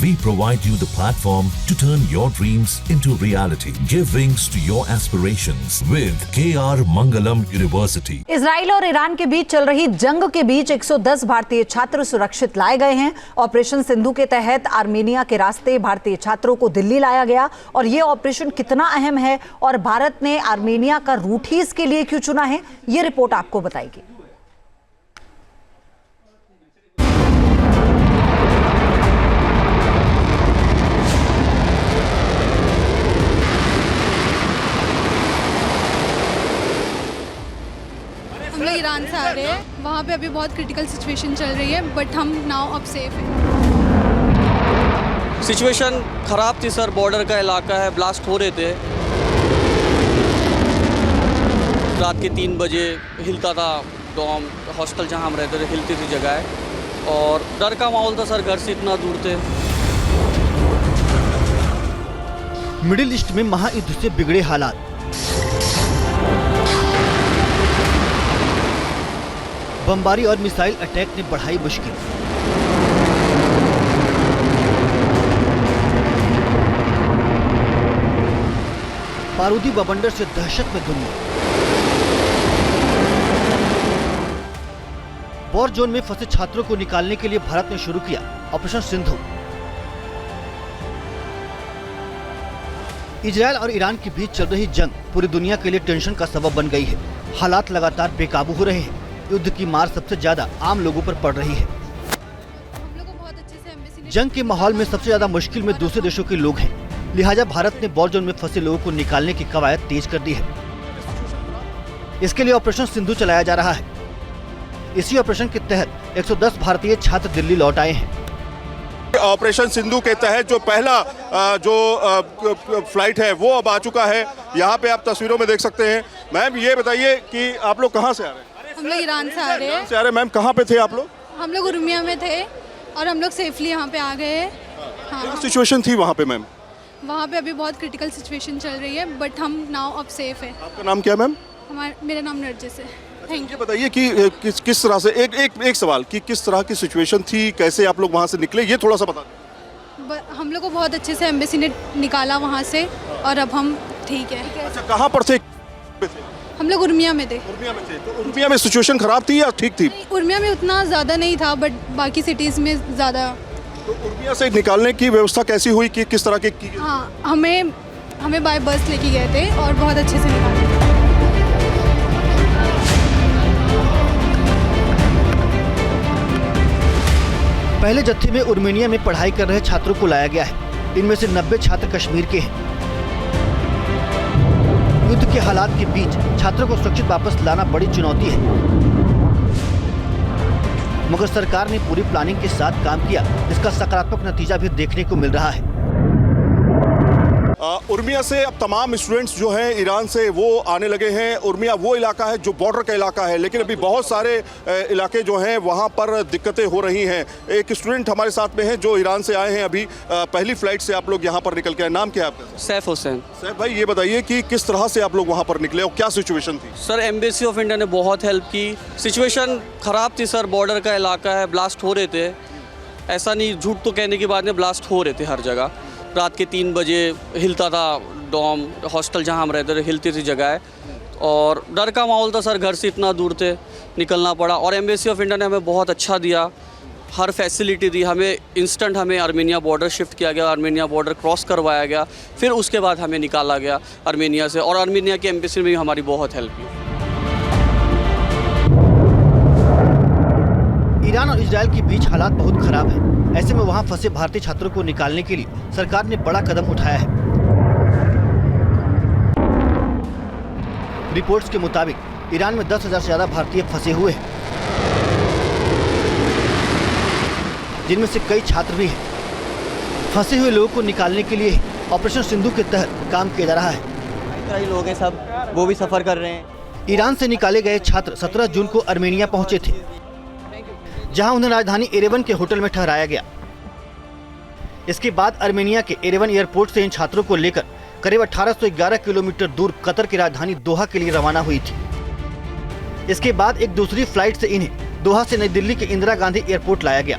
We provide you the platform to turn your dreams into reality. Give wings to your aspirations with KR Mangalam University. Israel और Iran के बीच चल रही जंग के बीच 110 भारतीय छात्र सुरक्षित लाए गए हैं। ऑपरेशन सिंधु के तहत आर्मेनिया के रास्ते भारतीय छात्रों को दिल्ली लाया गया और ये ऑपरेशन कितना अहम है और भारत ने आर्मेनिया का रूट ही इसके लिए क्यों चुना है, ये रिपोर्ट आपको बताएगी। हम लोग ईरान से आ रहे हैं, वहाँ पे अभी बहुत क्रिटिकल सिचुएशन चल रही है, बट हम नाउ अब सेफ हैं। सिचुएशन ख़राब थी सर, बॉर्डर का इलाका है, ब्लास्ट हो रहे थे। रात के 3 बजे हिलता था डॉम, हॉस्टल जहाँ हम रहते थे हिलती थी जगह, और डर का माहौल था सर, घर से इतना दूर थे। मिडिल ईस्ट में महायुद्ध से बिगड़े हालात, बमबारी और मिसाइल अटैक ने बढ़ाई मुश्किल। बारूदी बवंडर से दहशत में दुनिया। वॉर जोन में फंसे छात्रों को निकालने के लिए भारत ने शुरू किया ऑपरेशन सिंधु। इजराइल और ईरान के बीच चल रही जंग पूरी दुनिया के लिए टेंशन का सबब बन गई है। हालात लगातार बेकाबू हो रहे हैं। युद्ध की मार सबसे ज्यादा आम लोगों पर पड़ रही है। जंग के माहौल में सबसे ज्यादा मुश्किल में दूसरे देशों के लोग हैं। लिहाजा भारत ने वॉर जोन में फंसे लोगों को निकालने की कवायद तेज कर दी है। इसके लिए ऑपरेशन सिंधु चलाया जा रहा है। इसी ऑपरेशन के तहत 110 भारतीय छात्र दिल्ली लौट आए हैं। ऑपरेशन सिंधु के तहत जो पहला फ्लाइट है वो अब आ चुका है। यहाँ पे आप तस्वीरों में देख सकते हैं। मैम ये बताइए कि आप लोग कहाँ से आ रहे हैं? हम लोग ईरान से आ रहे हैं। मैम कहाँ पे थे आप लोग? हम लोग उर्मिया में थे और हम लोग सेफली यहाँ पे आ गए। हाँ, क्या सिचुएशन थी वहाँ पे मैम? वहाँ पे अभी बहुत क्रिटिकल सिचुएशन चल रही है, बट हम नाउ अब सेफ है। आपका नाम क्या मैम? मेरा नाम नरजिस है। Thank you. बताइए कि किस तरह से एक सवाल कि किस तरह की सिचुएशन थी, कैसे आप लोग वहाँ से निकले, ये थोड़ा सा बता दें। हम लोग को बहुत अच्छे से एम्बेसी ने निकाला वहाँ से और अब हम ठीक है। अच्छा, कहाँ पर थे? हम लोग उर्मिया में थे। उर्मिया में थे। तो उर्मिया में सिचुएशन खराब थी या ठीक थी? उर्मिया में उतना ज़्यादा नहीं था, बट बाकी सिटीज़ में ज़्यादा। तो उर्मिया से निकालने की व्यवस्था कैसी हुई, कि किस तरह की? हाँ, हमें बाय बस लेके गए थे और बहुत अच्छे से निकाले। पहले जत्थे में आर्मेनिया में पढ़ाई कर रहे छात्रों को लाया गया है। इनमें से 90 छात्र कश्मीर के हैं। युद्ध के हालात के बीच छात्रों को सुरक्षित वापस लाना बड़ी चुनौती है, मगर सरकार ने पूरी प्लानिंग के साथ काम किया। इसका सकारात्मक नतीजा भी देखने को मिल रहा है। उर्मिया से अब तमाम स्टूडेंट्स जो हैं ईरान से वो आने लगे हैं। उर्मिया वो इलाका है जो बॉर्डर का इलाका है, लेकिन अभी बहुत सारे इलाके जो हैं वहाँ पर दिक्कतें हो रही हैं। एक स्टूडेंट हमारे साथ में है जो ईरान से आए हैं। अभी पहली फ्लाइट से आप लोग यहाँ पर निकल के आए। नाम क्या है आपका? सैफ हुसैन। सैफ भाई, ये बताइए कि किस तरह से आप लोग वहाँ पर निकले और क्या सिचुएशन थी? सर, एम्बेसी ऑफ इंडिया ने बहुत हेल्प की। सिचुएशन ख़राब थी सर, बॉर्डर का इलाका है, ब्लास्ट हो रहे थे। ऐसा नहीं, झूठ तो कहने की बात नहीं, ब्लास्ट हो रहे थे हर जगह। रात के 3 बजे हिलता था डॉम, हॉस्टल जहाँ हम रहते थे हिलती थी जगह, और डर का माहौल था सर, घर से इतना दूर थे, निकलना पड़ा। और एम्बेसी ऑफ इंडिया ने हमें बहुत अच्छा दिया, हर फैसिलिटी दी हमें। इंस्टेंट हमें आर्मेनिया बॉर्डर शिफ्ट किया गया, आर्मेनिया बॉर्डर क्रॉस करवाया गया, फिर उसके बाद हमें निकाला गया आर्मेनिया से। और आर्मेनिया की एम्बेसी ने भी हमारी बहुत हेल्प की। ईरान और इजराइल के बीच हालात बहुत खराब है। ऐसे में वहां फंसे भारतीय छात्रों को निकालने के लिए सरकार ने बड़ा कदम उठाया है। रिपोर्ट्स के मुताबिक ईरान में 10,000 से ज्यादा भारतीय फंसे हुए हैं, जिनमें से कई छात्र भी हैं। फंसे हुए लोगों को निकालने के लिए ऑपरेशन सिंधु के तहत काम किया जा रहा है। कई लोग हैं, सब वो भी सफर कर रहे हैं। ईरान से निकाले गए छात्र 17 जून को आर्मेनिया पहुंचे थे, जहां उन्हें राजधानी एरेवन के होटल में ठहराया गया। इसके बाद आर्मेनिया के एरेवन एयरपोर्ट से इन छात्रों को लेकर करीब 1811 किलोमीटर दूर कतर की राजधानी दोहा के लिए रवाना हुई थी। इसके बाद एक दूसरी फ्लाइट से इन्हें दोहा से नई दिल्ली के इंदिरा गांधी एयरपोर्ट लाया गया।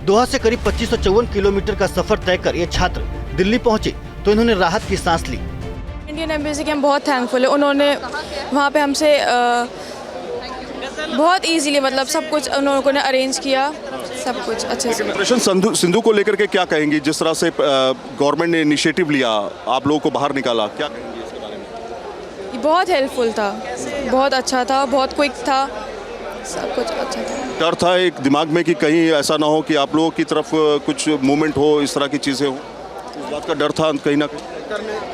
दोहा से करीब 2554 किलोमीटर का सफर तय कर ये छात्र दिल्ली पहुंचे तो इन्होंने राहत की सांस ली। इंडियन एम्बेसी के हम बहुत थैंकफुल है, उन्होंने वहाँ पे हमसे बहुत इजीली मतलब सब कुछ उन लोगों ने अरेंज किया, सब कुछ अच्छे से। ऑपरेशन सिंधु को लेकर के क्या कहेंगी? जिस तरह से गवर्नमेंट ने इनिशिएटिव लिया, आप लोगों को बाहर निकाला, क्या कहेंगी इसके बारे में? ये बहुत हेल्पफुल था, बहुत अच्छा था, बहुत क्विक था, सब कुछ अच्छा था। डर था एक दिमाग में कि कहीं ऐसा ना हो कि आप लोगों की तरफ कुछ मूवमेंट हो, इस तरह की चीज़ें हो, इस बात का डर था कहीं ना कहीं?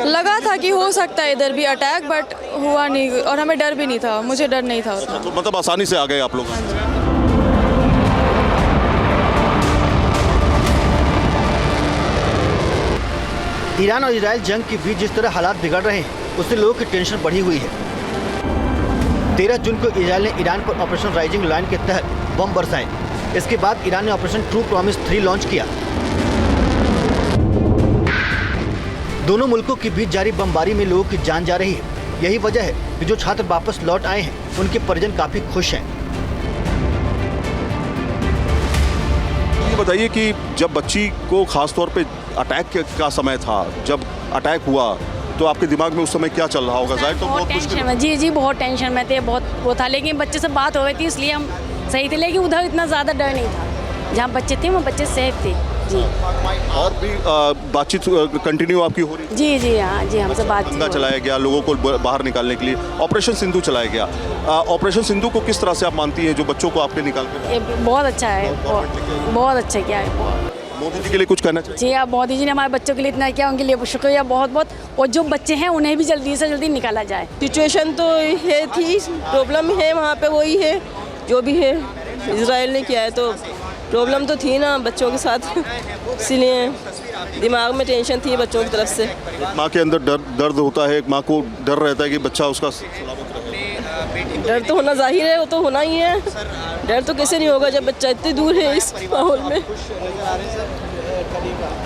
लगा था कि हो सकता है इधर भी अटैक, बट हुआ नहीं और हमें डर भी नहीं था, मुझे डर नहीं था उतना। तो मतलब आसानी से आ गए आप लोग? ईरान और इजराइल जंग के बीच जिस तरह हालात बिगड़ रहे हैं उससे लोगों की टेंशन बढ़ी हुई है। 13 जून को इजराइल ने ईरान पर ऑपरेशन राइजिंग लायन के तहत बम बरसाए। इसके बाद ईरान ने ऑपरेशन ट्रू प्रॉमिस 3 लॉन्च किया। दोनों मुल्कों के बीच जारी बमबारी में लोगों की जान जा रही है। यही वजह है कि जो छात्र वापस लौट आए हैं उनके परिजन काफी खुश हैं। ये बताइए कि जब बच्ची को खास तौर पे अटैक का समय था, जब अटैक हुआ तो आपके दिमाग में उस समय क्या चल रहा होगा? जाहिर तो बहुत टेंशन में, जी बहुत टेंशन में थे, बहुत वो था, लेकिन बच्चे से बात हो गई थी इसलिए हम सही थे, लेकिन उधर इतना ज़्यादा डर नहीं था। जहाँ बच्चे थे वो बच्चे सेफ थे जी। और भी बातचीत कंटिन्यू आपकी हो रही? जी हाँ जी, हमसे बात चलाया गया लोगों को बाहर निकालने के लिए, ऑपरेशन सिंधु चलाया गया। ऑपरेशन सिंधु को किस तरह से आप मानती हैं, जो बच्चों को आपने निकाल के? बहुत अच्छा है, बहुत अच्छा किया है। मोदी जी के लिए कुछ कहना चाहिए? जी आप मोदी जी ने हमारे बच्चों के लिए इतना किया, उनके लिए शुक्रिया बहुत बहुत। और जो बच्चे हैं उन्हें भी जल्दी से जल्दी निकाला जाए। सिचुएशन तो है थी, प्रॉब्लम है वहाँ पे, वही है जो भी है इजराइल ने किया है, तो प्रॉब्लम तो थी ना बच्चों के साथ, इसलिए दिमाग में टेंशन थी बच्चों की तरफ से। माँ के अंदर दर्द होता है, एक माँ को डर रहता है कि बच्चा उसका। डर तो होना जाहिर है, वो तो होना ही है, डर तो कैसे नहीं होगा जब बच्चा इतनी दूर है इस माहौल में।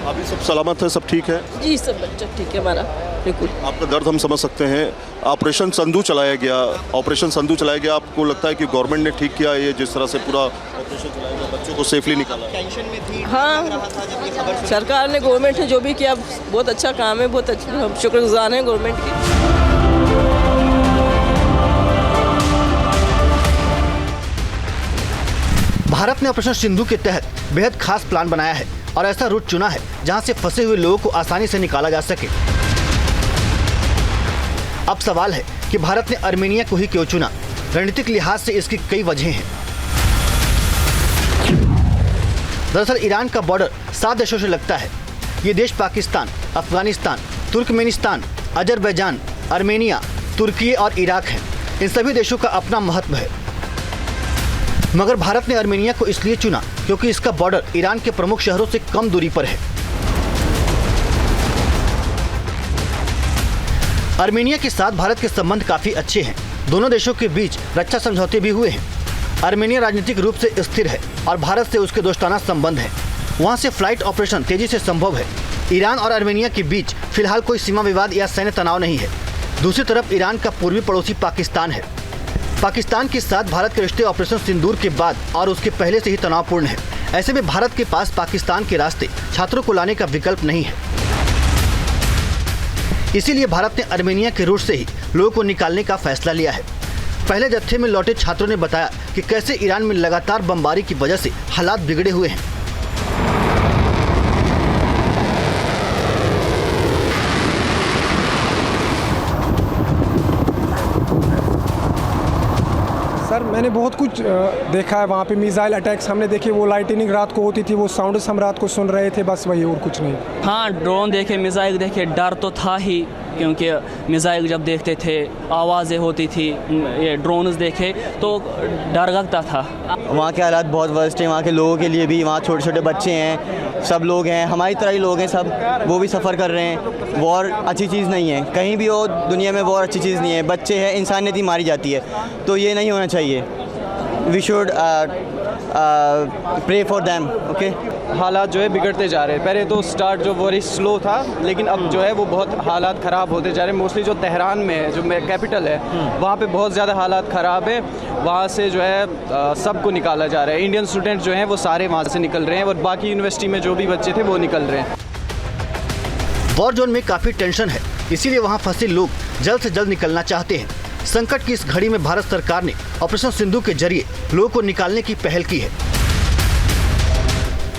अभी सब सलामत है, सब ठीक है? जी सब बच्चा ठीक है हमारा, बिल्कुल। आपका दर्द हम समझ सकते हैं। ऑपरेशन सिंधु चलाया गया, ऑपरेशन सिंधु चलाया गया, आपको लगता है कि गवर्नमेंट ने ठीक किया ये जिस तरह से पूरा ऑपरेशन चलाया गया, बच्चों को सेफली निकाला? हाँ, सरकार ने, गवर्नमेंट ने जो भी किया बहुत अच्छा काम है, बहुत अच्छा, शुक्रगुजार हैं गवर्नमेंट की। भारत ने ऑपरेशन सिंधु के तहत बेहद खास प्लान बनाया है और ऐसा रूट चुना है जहां से फंसे हुए लोगों को आसानी से निकाला जा सके। अब सवाल है कि भारत ने आर्मेनिया को ही क्यों चुना? रणनीतिक लिहाज से इसकी कई वजहें हैं। दरअसल ईरान का बॉर्डर 7 देशों से लगता है। ये देश Pakistan, Afghanistan, Turkmenistan, Azerbaijan, Armenia, तुर्की और इराक हैं। इन सभी देशों का अपना महत्व है, मगर भारत ने आर्मेनिया को इसलिए चुना क्योंकि इसका बॉर्डर ईरान के प्रमुख शहरों से कम दूरी पर है। आर्मेनिया के साथ भारत के संबंध काफी अच्छे हैं। दोनों देशों के बीच रक्षा समझौते भी हुए हैं। आर्मेनिया राजनीतिक रूप से स्थिर है और भारत से उसके दोस्ताना संबंध है। वहां से फ्लाइट ऑपरेशन तेजी से संभव है। ईरान और आर्मेनिया के बीच फिलहाल कोई सीमा विवाद या सैन्य तनाव नहीं है। दूसरी तरफ ईरान का पूर्वी पड़ोसी पाकिस्तान है। पाकिस्तान के साथ भारत के रिश्ते ऑपरेशन सिंदूर के बाद और उसके पहले से ही तनावपूर्ण है। ऐसे में भारत के पास पाकिस्तान के रास्ते छात्रों को लाने का विकल्प नहीं है। इसीलिए भारत ने आर्मेनिया के रूट से ही लोगों को निकालने का फैसला लिया है। पहले जत्थे में लौटे छात्रों ने बताया कि कैसे ईरान में लगातार बमबारी की वजह से हालात बिगड़े हुए हैं। सर मैंने बहुत कुछ देखा है वहाँ पे, मिसाइल अटैक्स हमने देखे, वो लाइटनिंग रात को होती थी, वो साउंड्स हम रात को सुन रहे थे, बस वही और कुछ नहीं। हाँ ड्रोन देखे, मिसाइल देखे, डर तो था ही क्योंकि मिसाइल जब देखते थे आवाज़ें होती थी, ये ड्रोन्स देखे तो डर लगता था। वहाँ के हालात बहुत वर्स्ट हैं, वहाँ के लोगों के लिए भी। वहाँ छोटे छोटे बच्चे हैं, सब लोग हैं, हमारी तरह ही लोग हैं सब, वो भी सफ़र कर रहे हैं। वॉर अच्छी चीज़ नहीं है, कहीं भी हो दुनिया में वॉर अच्छी चीज़ नहीं है। बच्चे हैं, इंसानियत ही मारी जाती है, तो ये नहीं होना चाहिए। We should pray for them. Okay, हालात जो है बिगड़ते जा रहे हैं। पहले तो स्टार्ट जो वेरी स्लो था, लेकिन अब जो है वो बहुत हालात ख़राब होते जा रहे हैं। मोस्टली जो तेहरान में है, जो कैपिटल है, वहाँ पे बहुत ज़्यादा हालात ख़राब है। वहाँ से जो है सबको निकाला जा रहा है। इंडियन स्टूडेंट जो हैं वो सारे वहाँ से निकल रहे हैं और बाकी यूनिवर्सिटी में जो भी बच्चे थे वो निकल रहे हैं। वॉर जोन में काफ़ी टेंशन है, इसीलिए वहाँ फंसे लोग जल्द से जल्द निकलना चाहते हैं। संकट की इस घड़ी में भारत सरकार ने ऑपरेशन सिंधु के जरिए लोगों को निकालने की पहल की है।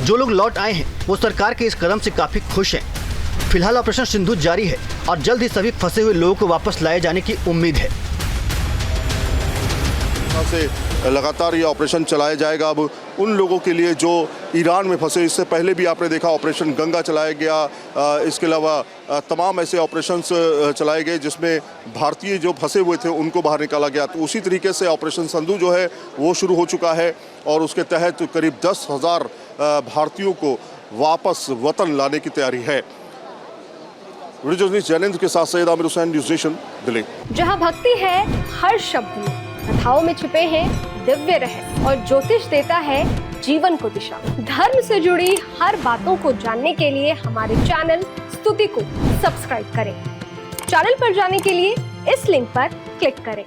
जो लोग लौट आए हैं वो सरकार के इस कदम से काफी खुश हैं। फिलहाल ऑपरेशन सिंधु जारी है और जल्द ही सभी फंसे हुए लोगों को वापस लाए जाने की उम्मीद है। से लगातार ये ऑपरेशन चलाया जाएगा अब उन लोगों के लिए जो ईरान में फंसे। इससे पहले भी आपने देखा ऑपरेशन गंगा चलाया गया। इसके अलावा तमाम ऐसे ऑपरेशंस चलाए गए जिसमें भारतीय जो फंसे हुए थे उनको बाहर निकाला गया। तो उसी तरीके से ऑपरेशन सिंधु जो है वो शुरू हो चुका है और उसके तहत करीब 10,000 भारतीयों को वापस वतन लाने की तैयारी है। वीडियो जर्नलिस्ट जैनेंद्र के साथ सैयद आमिर हुसैन, न्यूज़ नेशन, दिल्ली। जहां भक्ति है हर शब्द में, कथाओं में छिपे हैं दिव्य रहस्य और ज्योतिष देता है जीवन को दिशा। धर्म से जुड़ी हर बातों को जानने के लिए हमारे चैनल स्तुति को सब्सक्राइब करें। चैनल पर जाने के लिए इस लिंक पर क्लिक करें।